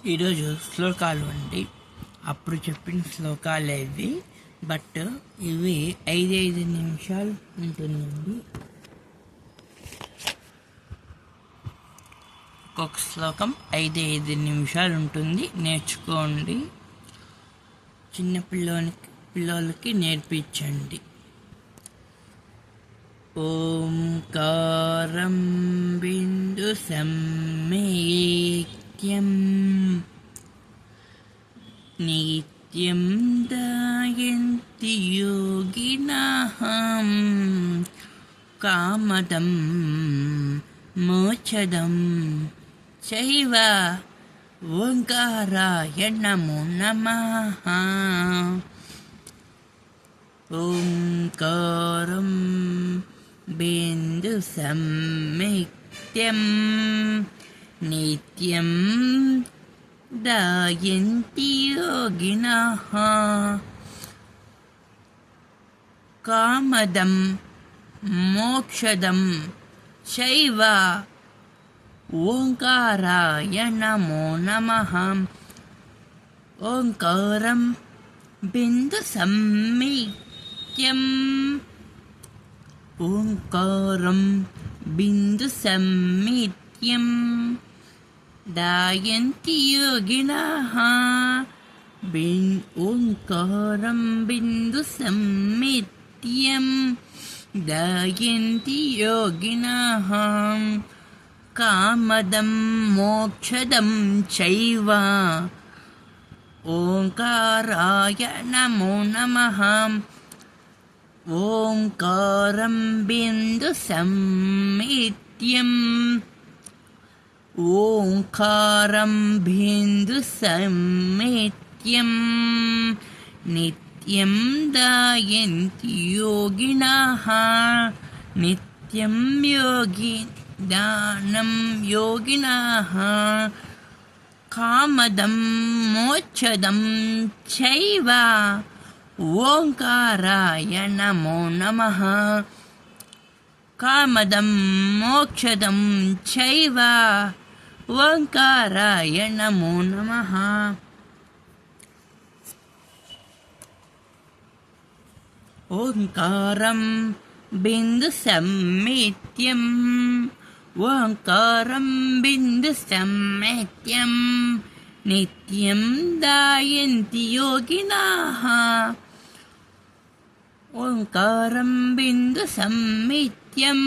ఈరోజు శ్లోకాలు అండి. అప్పుడు చెప్పిన శ్లోకాలు ఇవి, బట్ ఇవి 5 నిమిషాలు ఉంటుందండి. ఒక్కొక్క శ్లోకం 5 నిమిషాలు ఉంటుంది. నేర్చుకోండి, చిన్న పిల్లలకి నేర్పించండి. ఓంకారం బిందు సమ్మేక్యం నిత్యం ధ్యాయంతి యోగినః కామదం మోక్షదం చైవ ఓంకారాయ నమో నమః. ఓంకారం బిందు సమ్మిక్త్యం నిత్యం ధ్యాయంతి యోగినః కామదం మోక్షదం చైవ ఓంకారాయ నమో నమః. ఓంకారం బిందు సమ్మిక్త్యం ఓంకారం బిందు సమ్మిక్త్యం ధ్యాయంతి యోగినః ఓంకారం బిందు సమ్మిక్త్యం ధ్యాయంతి యోగినః కామదం మోక్షదం చైవ ఓంకారాయ నమో నమః. ఓంకారం బిందు సమ్మిక్త్యం ఓంకారం బిందు సమ్మిక్త్యం నిత్యం ధ్యాయంతి యోగినః నిత్యం ధ్యానం యోగినః కామదం మోక్షదం చైవ ఓంకారాయ నమో నమః. కామదం మోక్షదం చైవ ఓంకారాయ నమో నమః. ఓంకారం బిందు సమ్మిక్త్యం ఓంకారం బిందు సమ్మిక్త్యం నిత్యం ధ్యాయంతి యోగినః ఓంకారం బిందు సమ్మిక్త్యం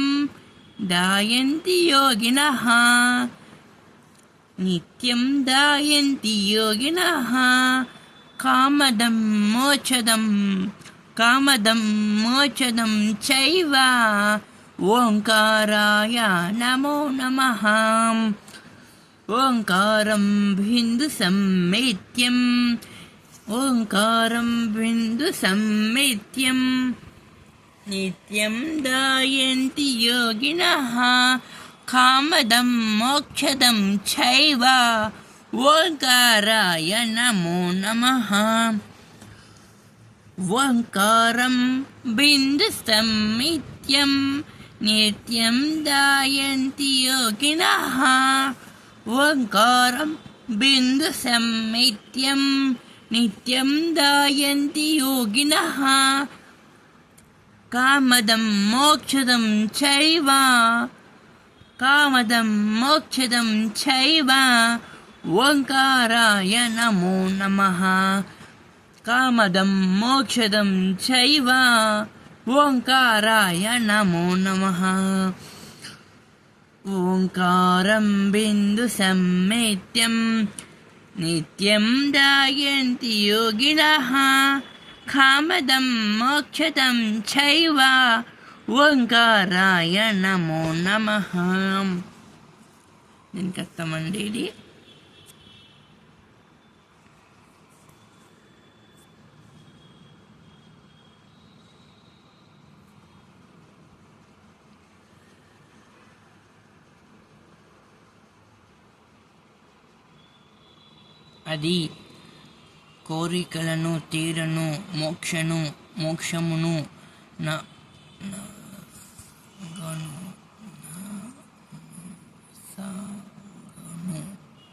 ధ్యాయంతి యోగినః నిత్యం ధ్యాయంతి యోగినః కామదం మోక్షదం చైవ ఓంకారాయ నమో నమః. ఓంకారం బిందు సమ్మిక్త్యం ఓంకారం బిందు సమ్మిక్త్యం నిత్యం ధ్యాయంతి యోగినః కామదం మోక్షదం చైవ ఓంకారాయ నమో నమః. ఓంకారం బిందు సమ్మిక్త్యం నిత్యం ధ్యాయంతి యోగినః ఓంకారం బిందు సమ్మిక్త్యం నిత్యం ధ్యాయంతి యోగినః కామదం మోక్షదం చైవ ఓంకారాయ నమో నమః. కామదం మోక్షదం చైవ ఓంకారాయ నమో నమః. ఓంకారం బిందు సమ్మిక్త్యం నిత్యం ధ్యాయంతి యోగినః కామదం మోక్షదం చైవ ఓంకారాయ నమో నమః. దీనికి అర్థమండి ఇది. అది కోరికలను తీరను మోక్షమును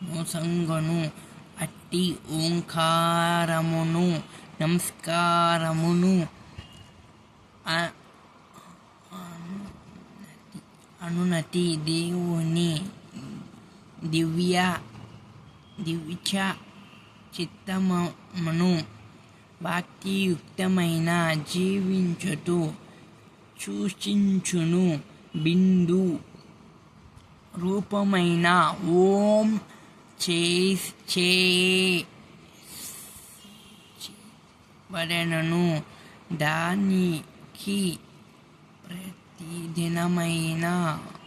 మోసంగను అట్టి ఓంకారమును నమస్కారమును అనునతి దేవుని దివ్య చిత్తమును భక్తియుక్తమైన జీవించుతూ సూచించును బిందు రూపమైన ఓం వలనను దానికి ప్రతిదినమైన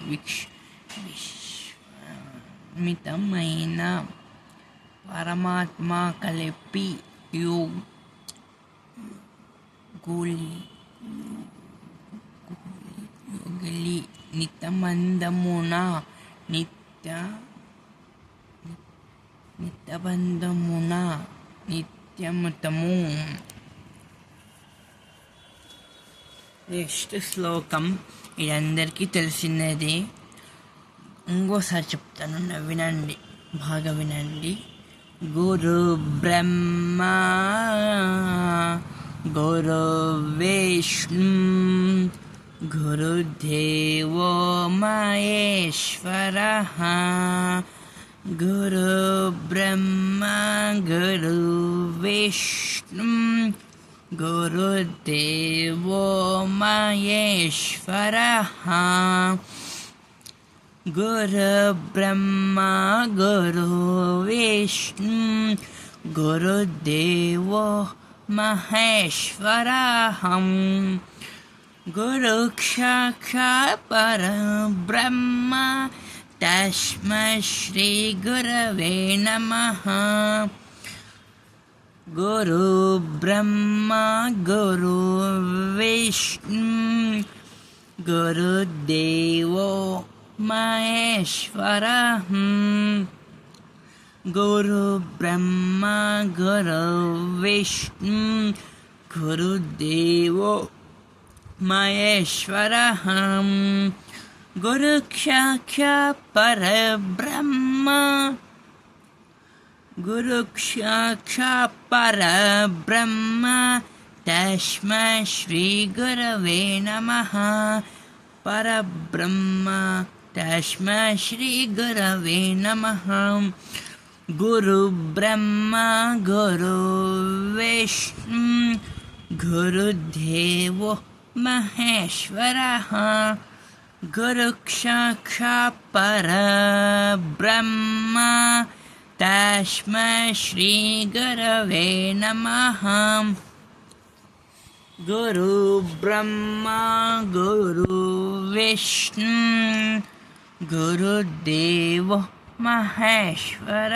విశ్వమితమైన పరమాత్మ కలిపి యోగిలి నిత్యబంధమున నిత్యముతము. నెక్స్ట్ శ్లోకం ఇది అందరికీ తెలిసినదే, ఇంకోసారి చెప్తాను, వినండి, బాగా వినండి. గురు బ్రహ్మ గురు విష్ణు గురుదేవో మహేశ్వర గురు బ్రహ్మ గురు విష్ణు గురుదేవో మహేశ్వర గురు బ్రహ్మ గురు విష్ణు గురుదేవో మహేశ్వర గురు సాక్షాత్ పరబ్రహ్మ తస్మై శ్రీ గురవే నమః. గురు బ్రహ్మ గురు విష్ణు గురుదేవో మహేశ్వర గురు బ్రహ్మ గురు విష్ణు గురుదేవో మహేశ్వర గురు సాక్షాత్ పరబ్రహ్మ గురు సాక్షాత్ పరబ్రహ్మ తస్మై శ్రీ గురవే నమః. పరబ్రహ్మ తస్మై శ్రీ గురవే నమః. గురు బ్రహ్మ గురు విష్ణు గురుదేవో మహేశ్వర గురు సాక్షాత్ పరబ్రహ్మ తస్మై శ్రీ గురవే నమః. గురు బ్రహ్మ గురు విష్ణు గురుదేవో మహేశ్వర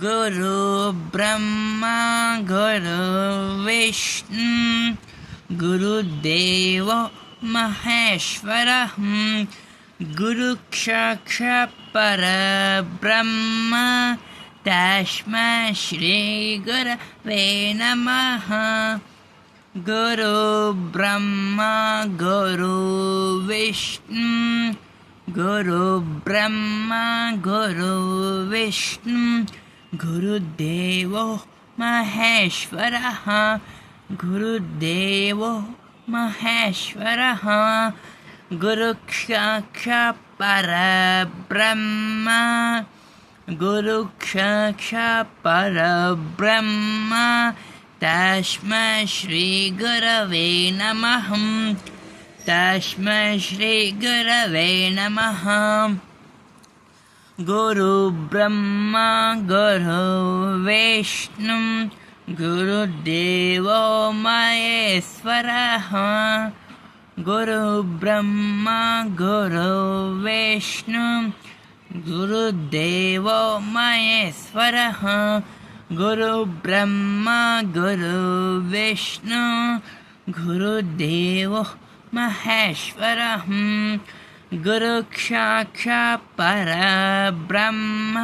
గురు బ్రహ్మ గురు విష్ణు గురుదేవో మహేశ్వర గురు సాక్షాత్ పరబ్రహ్మ తస్మై శ్రీ గురవే నమః. గురు బ్రహ్మ గురు విష్ణు గురు బ్రహ్మ గురు విష్ణు గురుదేవో మహేశ్వర గురుదేవో మహేశ్వర గురు సాక్షాత్ పరబ్రహ్మ గురు సాక్షాత్ పరబ్రహ్మ తస్మై శ్రీ గురవే నమః. తస్మై శ్రీ గురవే నమః. గురు బ్రహ్మ గురు విష్ణు గురుదేవో మహేశ్వర గురు బ్రహ్మ గురు విష్ణు గురుదేవో మహేశ్వర గురు బ్రహ్మ గురు విష్ణు గురుదేవో మహేశ్వర గురు సాక్షాత్ పరబ్రహ్మ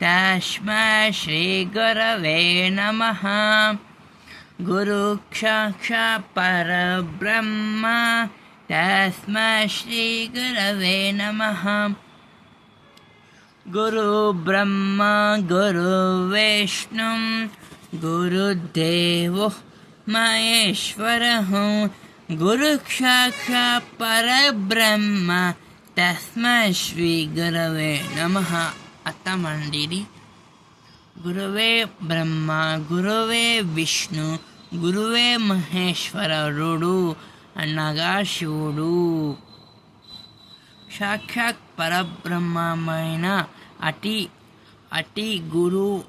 తస్మై శ్రీ గురవే నమః. గురు సాక్షాత్ పరబ్రహ్మ తస్మై శ్రీ గురవే నమః. ಗುರು ಬ್ರಹ್ಮ ಗುರು ವಿಷ್ಣು ಗುರುದೇವೋ ಮಹೇಶ್ವರಃ ಗುರು ಸಾಕ್ಷಾತ್ ಪರಬ್ರಹ್ಮ ತಸ್ಮೈ ಶ್ರೀ ಗುರವೇ ನಮಃ. ಅರ್ಥ ಮಾಡಿರಿ. ಗುರುವೇ ಬ್ರಹ್ಮ, ಗುರುವೇ ವಿಷ್ಣು, ಗುರುವೇ ಮಹೇಶ್ವರರುಡು అనగా శివుడు. సాక్షాత్ పరబ్రహ్మమైన అటి గురువునకు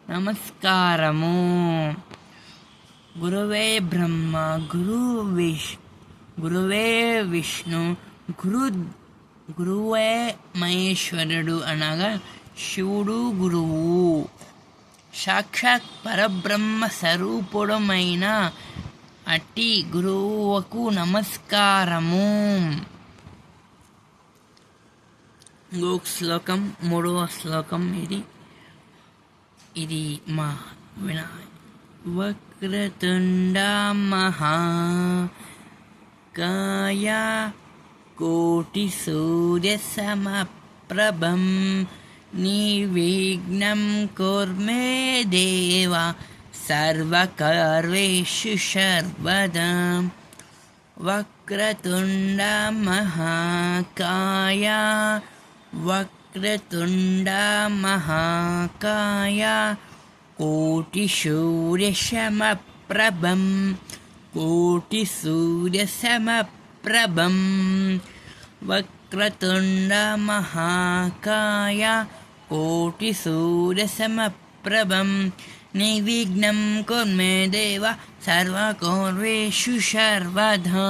నమస్కారము. గురువే బ్రహ్మ, గురువే విష్ణు, గురువే మహేశ్వరుడు అనగా శివుడు గురువు. సాక్షాత్ పరబ్రహ్మ స్వరూపుడమైన అట్టి గురువుకు నమస్కారము. ఇంకొక శ్లోకం, 3వ శ్లోకం ఇది మా వక్రతుండ మహాకాయ కోటి సూర్య సమప్రభం నిర్విఘ్నం కుర్మే దేవ సర్వకర్మేషు సర్వదా. వక్రతుండ మహాకాయ వక్రతుండ మహాకాయ కోటి సూర్య సమప్రభం కోటి సూర్య సమప్రభం. వక్రతుండ మహాకాయ కోటి సూర్య సమప్రభం నిర్విఘ్నం కుర్మే దేవ సర్వకర్మేషు సర్వదా.